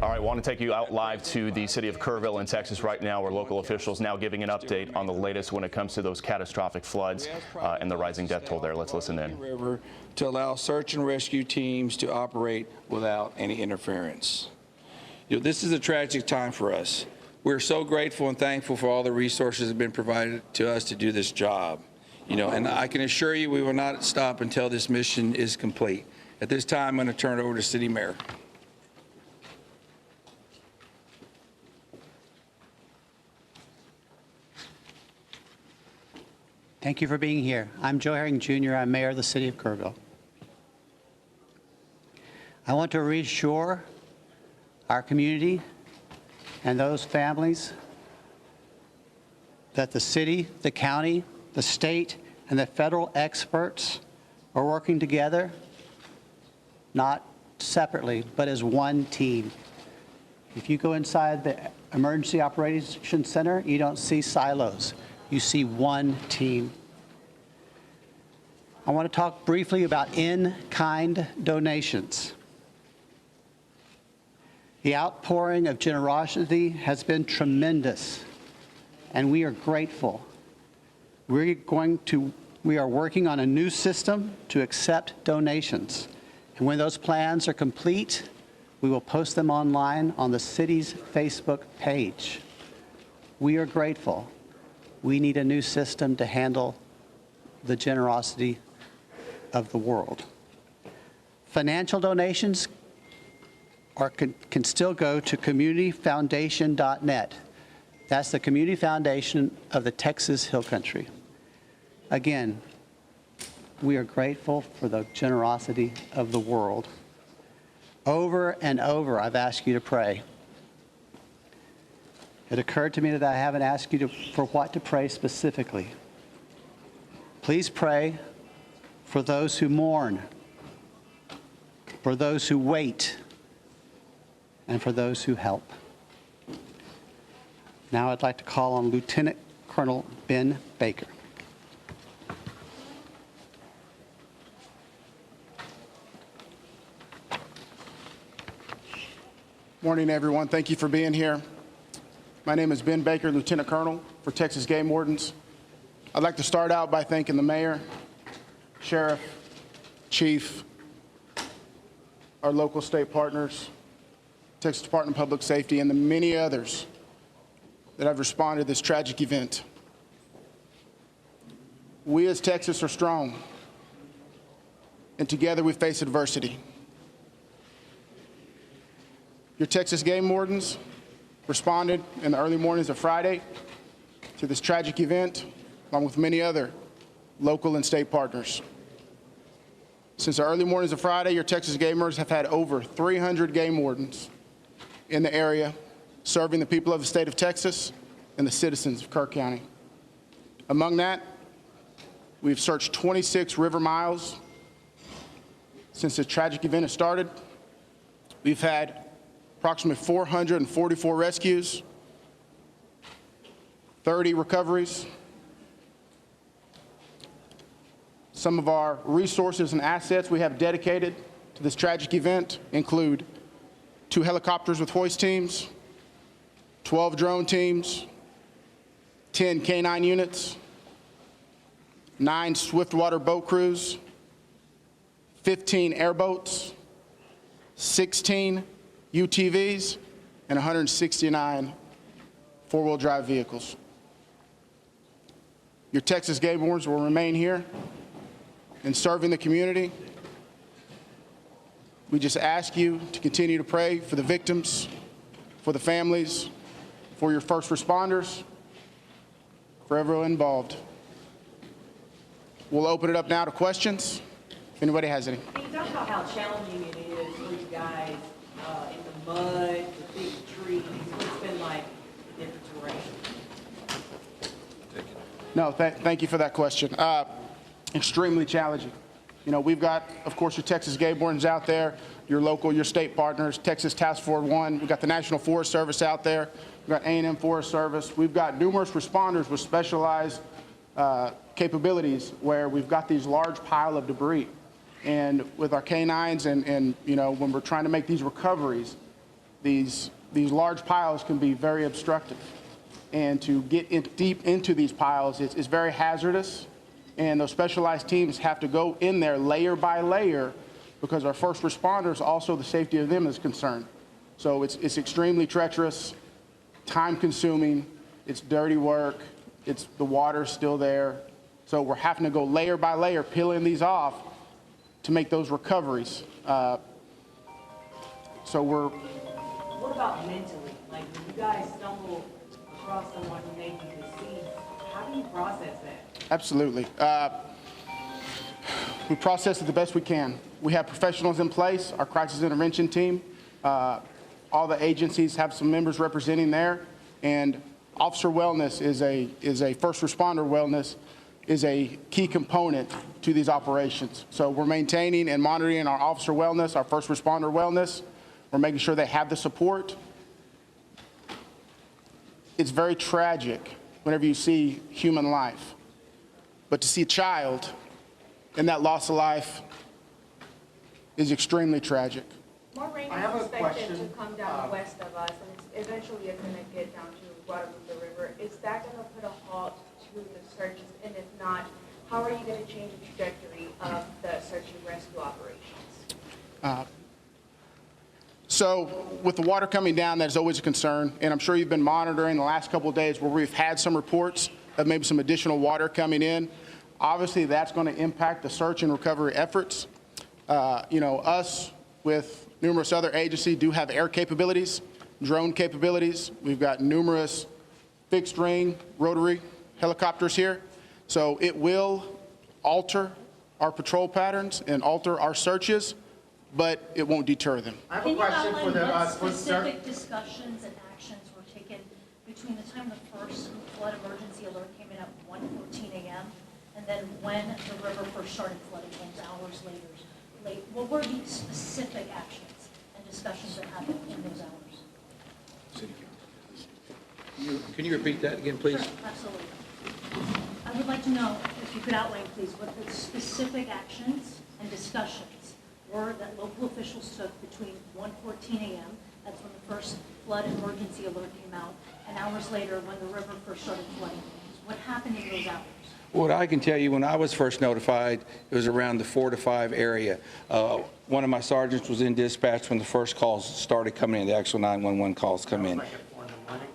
All right, I want to take you out live to the city of Kerrville in Texas right now, where local officials now giving an update on the latest when it comes to those catastrophic floods and the rising death toll there. Let's listen in. River to allow search and rescue teams to operate without any interference. This is a tragic time for us. We're so grateful and thankful for all the resources that have been provided to us to do this job. And I can assure you we will not stop until this mission is complete. At this time, I'm going to turn it over to City Mayor. Thank you for being here. I'm Joe Herring Jr. I'm Mayor of the City of Kerrville. I want to reassure our community and those families that the city, the county, the state, and the federal experts are working together, not separately, but as one team. If you go inside the Emergency Operations Center, you don't see silos. You see one team. I want to talk briefly about in-kind donations. The outpouring of generosity has been tremendous, and we are grateful. We are working on a new system to accept donations. And when those plans are complete, we will post them online on the city's Facebook page. We are grateful. We need a new system to handle the generosity of the world. Financial donations can still go to communityfoundation.net. That's the community foundation of the Texas Hill Country. Again, we are grateful for the generosity of the world. Over and over, I've asked you to pray. It occurred to me that I haven't asked you for what to pray specifically. Please pray for those who mourn, for those who wait, and for those who help. Now I'd like to call on Lieutenant Colonel Ben Baker. Morning, everyone. Thank you for being here. My name is Ben Baker, Lieutenant Colonel for Texas Game Wardens. I'd like to start out by thanking the Mayor, Sheriff, Chief, our local state partners, Texas Department of Public Safety, and the many others that have responded to this tragic event. We as Texas are strong, and together we face adversity. Your Texas Game Wardens responded in the early mornings of Friday to this tragic event, along with many other local and state partners. Since the early mornings of Friday, your Texas Game Wardens have had over 300 game wardens in the area, serving the people of the state of Texas and the citizens of Kerr County. Among that, we've searched 26 river miles since the tragic event has started. We've had approximately 444 rescues, 30 recoveries. Some of our resources and assets we have dedicated to this tragic event include 2 helicopters with hoist teams, 12 drone teams, 10 K9 units, 9 swiftwater boat crews, 15 airboats, 16 UTVs, and 169 four-wheel drive vehicles. Your Texas Game Wardens will remain here and serving the community. We just ask you to continue to pray for the victims, for the families, for your first responders, for everyone involved. We'll open it up now to questions, if anybody has any. Can you talk about how challenging it is for you guys in the mud, the big trees? What's been like the different terrain? No, thank you for that question. Extremely challenging. We've got, of course, your Texas Game Wardens out there, your local, your state partners, Texas Task Force 1. We've got the National Forest Service out there. We've got A&M Forest Service. We've got numerous responders with specialized capabilities where we've got these large pile of debris. And with our canines and when we're trying to make these recoveries, these large piles can be very obstructive. And to get deep into these piles is very hazardous. And those specialized teams have to go in there layer by layer because our first responders, also the safety of them is concerned. So it's extremely treacherous, time-consuming, it's dirty work, the water's still there. So we're having to go layer by layer, peeling these off to make those recoveries. So we're... What about mentally? Like, when you guys stumble across someone who may be deceased, how do you process that? Absolutely. We process it the best we can. We have professionals in place, our crisis intervention team. All the agencies have some members representing there. And officer wellness is a first responder wellness is a key component to these operations. So we're maintaining and monitoring our officer wellness, our first responder wellness. We're making sure they have the support. It's very tragic whenever you see human life. But to see a child in that loss of life is extremely tragic. More rain I have is a expected to question. come down west of us, and eventually it's going to get down to Guadalupe River. Is that going to put a halt to the searches? And if not, how are you going to change the trajectory of the search and rescue operations? So with the water coming down, that's always a concern. And I'm sure you've been monitoring the last couple of days where we've had some reports of maybe some additional water coming in. Obviously, that's going to impact the search and recovery efforts. Us with numerous other agencies do have air capabilities, drone capabilities. We've got numerous fixed wing, rotary helicopters here. So it will alter our patrol patterns and alter our searches, but it won't deter them. I have a Can you question for outline the, what for specific discussions and actions were taken between the time the first flood emergency alert came in at 1:14 a.m. and then when the river first started flooding, those hours later? What were the specific actions and discussions that happened in those hours? Can you repeat that again, please? Sure, absolutely. I would like to know, if you could outline, please, what the specific actions and discussions were that local officials took between 1:14 a.m., that's when the first flood emergency alert came out, and hours later when the river first started flooding. What happened in those hours? What I can tell you, when I was first notified, it was around the 4 to 5 area. One of my sergeants was in dispatch when the first calls started coming in, the actual 911 calls come in. like at 4 in the morning?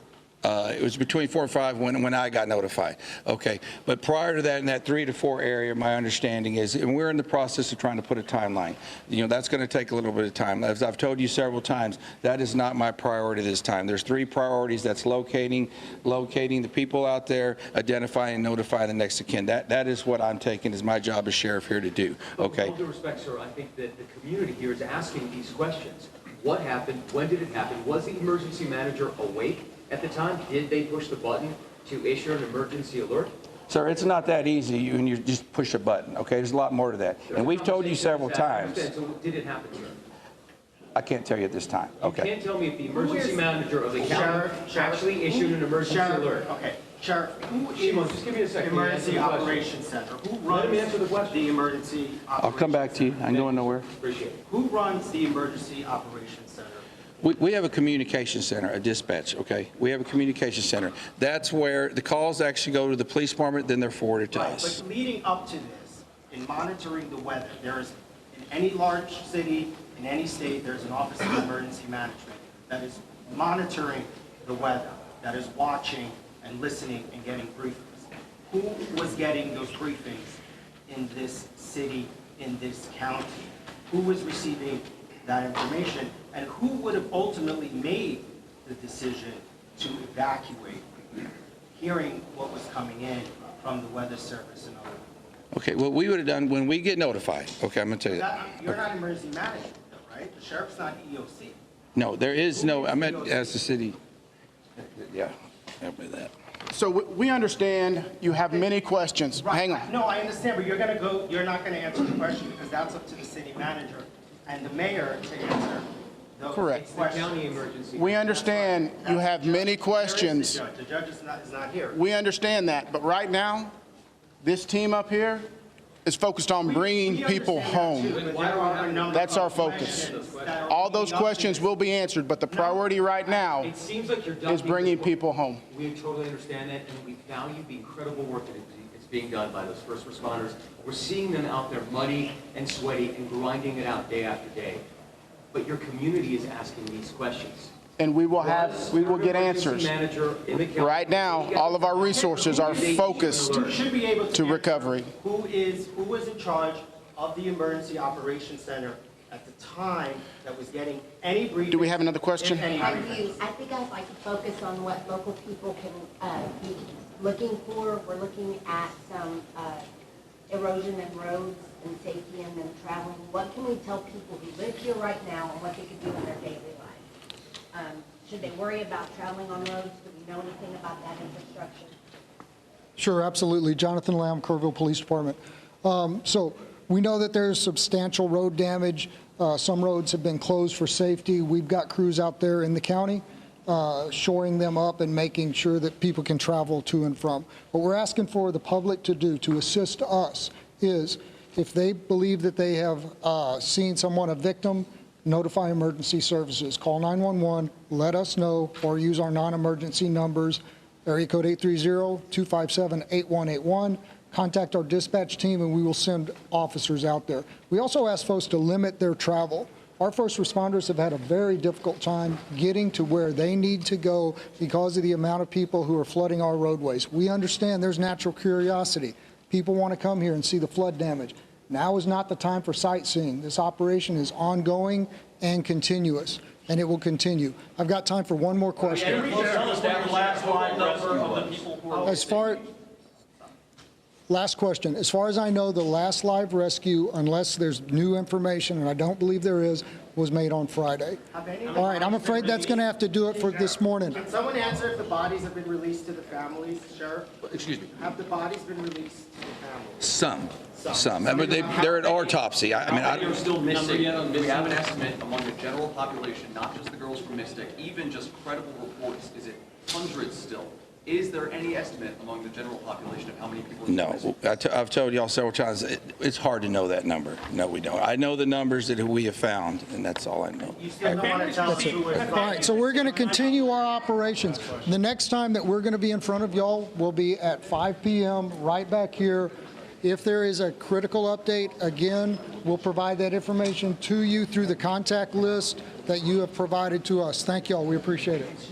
It was between 4 and 5 when I got notified. Okay, but prior to that, in that 3 to 4 area, my understanding is, and we're in the process of trying to put a timeline. That's going to take a little bit of time. As I've told you several times, that is not my priority this time. There's 3 priorities. That's locating the people out there, identifying and notifying the next of kin. That is what I'm taking as my job as sheriff here to do. Okay. With all due respect, sir, I think that the community here is asking these questions. What happened? When did it happen? Was the emergency manager awake at the time? Did they push the button to issue an emergency alert? Sir, it's not that easy when you just push a button, okay? There's a lot more to that. And we've told you several times. So did it happen, sir? I can't tell you at this time, You okay? can't tell me if the emergency manager of the county actually issued an emergency alert. Okay, Sheriff, who Shimon, is just give me a second. Emergency Answer the question. Operations Center? Who Let him runs answer the question. the Emergency Operations I'll come back to you. I'm going nowhere. Appreciate it. Who runs the Emergency Operations Center? We have a communication center, a dispatch, okay? We have a communication center. That's where the calls actually go to the police department, then they're forwarded to Right, us. but leading up to this, in monitoring the weather, there is, in any large city, in any state, there's an Office of Emergency Management that is monitoring the weather, that is watching and listening and getting briefings. Who was getting those briefings in this city, in this county? Who was receiving that information? And who would have ultimately made the decision to evacuate, hearing what was coming in from the Weather Service and other? Okay, what we would have done when we get notified, okay, I'm going to tell you. You're not emergency management, though, right? The sheriff's not EOC. No, there is no, I meant as the city. Yeah, help me with that. So we understand you have many questions. Right. Hang on. No, I understand, but you're not going to answer the question because that's up to the city manager and the mayor to answer the Correct. question. County emergency. We understand you have many questions. There is the judge. The judge is not here. We understand that, but right now, this team up here is focused on bringing We people understand that home. too, but there are a number That's our of focus. questions that are All those questions will be answered, but the priority right now It seems like you're is bringing people home. We totally understand that, and we value the incredible work that is being done by those first responders. We're seeing them out there muddy and sweaty and grinding it out day after day. But your community is asking these questions. And we will get Emergency answers. manager in the county- Right now, all of our resources are focused You should be able to to answer recovery. who was in charge of the Emergency Operations Center at the time that was getting any briefing. Do we have another question? if any I briefings? do. I think I'd like to focus on what local people can be looking for. We're looking at some erosion in roads and safety and them traveling. What can we tell people who live here right now and what they could do in their daily lives? Should they worry about traveling on roads? Do we know anything about that infrastructure? Sure, absolutely. Jonathan Lamb, Kerrville Police Department. So we know that there's substantial road damage. Some roads have been closed for safety. We've got crews out there in the county shoring them up and making sure that people can travel to and from. What we're asking for the public to do to assist us is if they believe that they have seen someone, a victim, notify emergency services. Call 911, let us know, or use our non-emergency numbers, area code 830-257-8181. Contact our dispatch team and we will send officers out there. We also ask folks to limit their travel. Our first responders have had a very difficult time getting to where they need to go because of the amount of people who are flooding our roadways. We understand there's natural curiosity. People want to come here and see the flood damage. Now is not the time for sightseeing. This operation is ongoing and continuous, and it will continue. I've got time for one more question. Last question. As far as I know, the last live rescue, unless there's new information, and I don't believe there is, was made on Friday. All right, I'm afraid that's going to have to do it for this morning. Can someone answer if the bodies have been released to the families, Sheriff? Excuse me. Have the bodies been released to the families? Some. But they're at autopsy. You're still missing. Do we have an estimate among the general population, not just the girls from Mystic, even just credible reports? Is it hundreds still? Is there any estimate among the general population of how many people? No, I've told y'all several times, it's hard to know that number. No, we don't. I know the numbers that we have found, and that's all I know. You still don't want to tell us who was All right, so we're going to continue our operations. The next time that we're going to be in front of y'all will be at 5 p.m. right back here. If there is a critical update, again, we'll provide that information to you through the contact list that you have provided to us. Thank y'all. We appreciate it.